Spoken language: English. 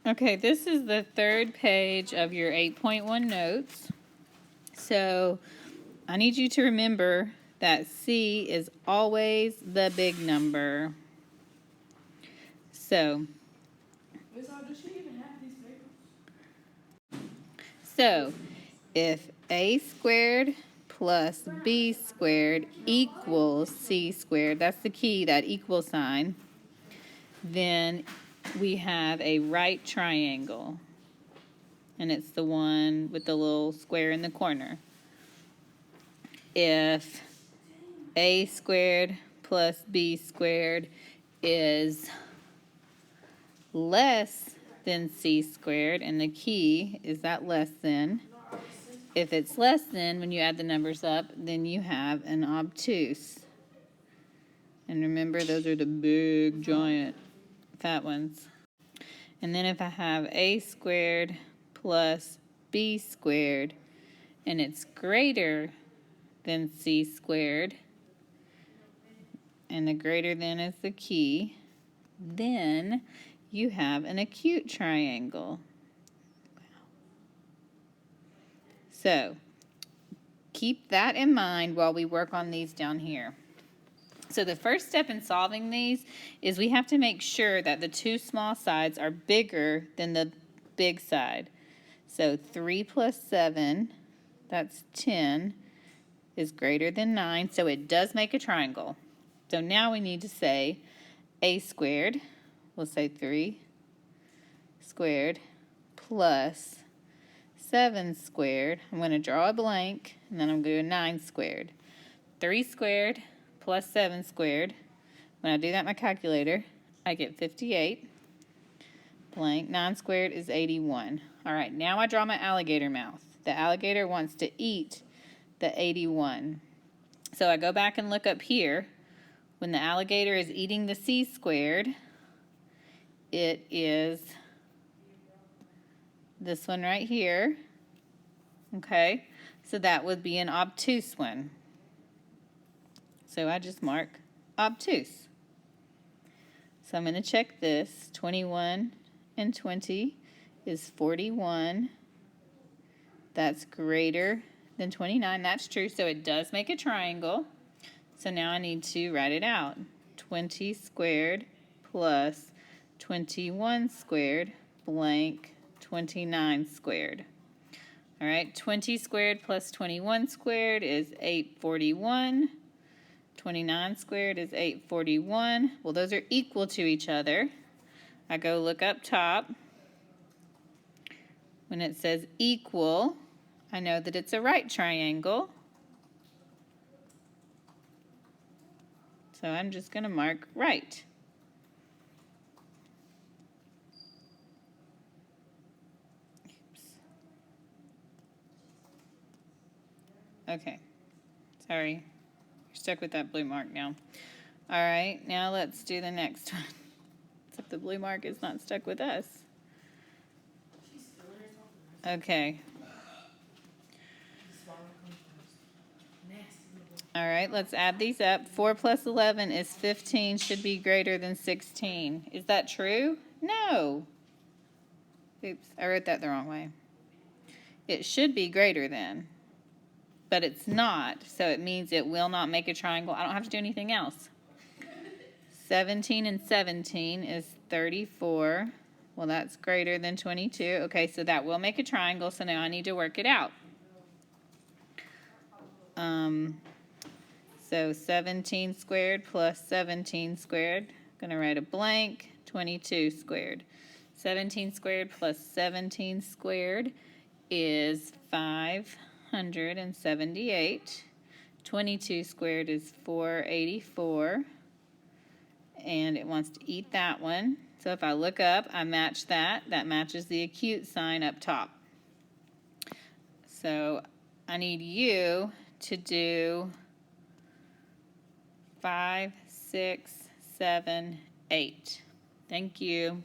Okay, this is the third page of your 8.1 notes. So I need you to remember that C is always the big number. So if A squared plus B squared equals C squared, that's the key, that equal sign, then we have a right triangle. And it's the one with the little square in the corner. If A squared plus B squared is less than C squared, and the key is that less than. If it's less than, when you add the numbers up, then you have an obtuse. And remember, those are the big, giant, fat ones. And then if I have A squared plus B squared, and it's greater than C squared, and the greater than is the key, then you have an acute triangle. So keep that in mind while we work on these down here. So the first step in solving these is we have to make sure that the two small sides are bigger than the big side. So 3 plus 7, that's 10, is greater than 9, so it does make a triangle. So now we need to say A squared, we'll say 3 squared plus 7 squared. I'm going to draw a blank, and then I'm going to do 9 squared. 3 squared plus 7 squared. When I do that in my calculator, I get 58. Blank. 9 squared is 81. All right, now I draw my alligator mouth. The alligator wants to eat the 81. So I go back and look up here. When the alligator is eating the C squared, it is this one right here. Okay, so that would be an obtuse one. So I just mark obtuse. So I'm going to check this. 21 and 20 is 41. That's greater than 29. That's true, so it does make a triangle. So now I need to write it out. 20 squared plus 21 squared blank 29 squared. All right, 20 squared plus 21 squared is 841. 29 squared is 841. Well, those are equal to each other. I go look up top. When it says equal, I know that it's a right triangle. So I'm just going to mark right. Oops. Okay, sorry. Stuck with that blue mark now. All right, now let's do the next one. Except the blue mark is not stuck with us. Okay. All right, let's add these up. 4 plus 11 is 15, should be greater than 16. Is that true? No. Oops, I wrote that the wrong way. It should be greater than, but it's not, so it means it will not make a triangle. I don't have to do anything else. 17 and 17 is 34. Well, that's greater than 22. Okay, so that will make a triangle, so now I need to work it out. So 17 squared plus 17 squared. I'm going to write a blank. 22 squared. 17 squared plus 17 squared is 578. 22 squared is 484. And it wants to eat that one. So if I look up, I match that. That matches the acute sign up top. So I need you to do 5, 6, 7, 8. Thank you.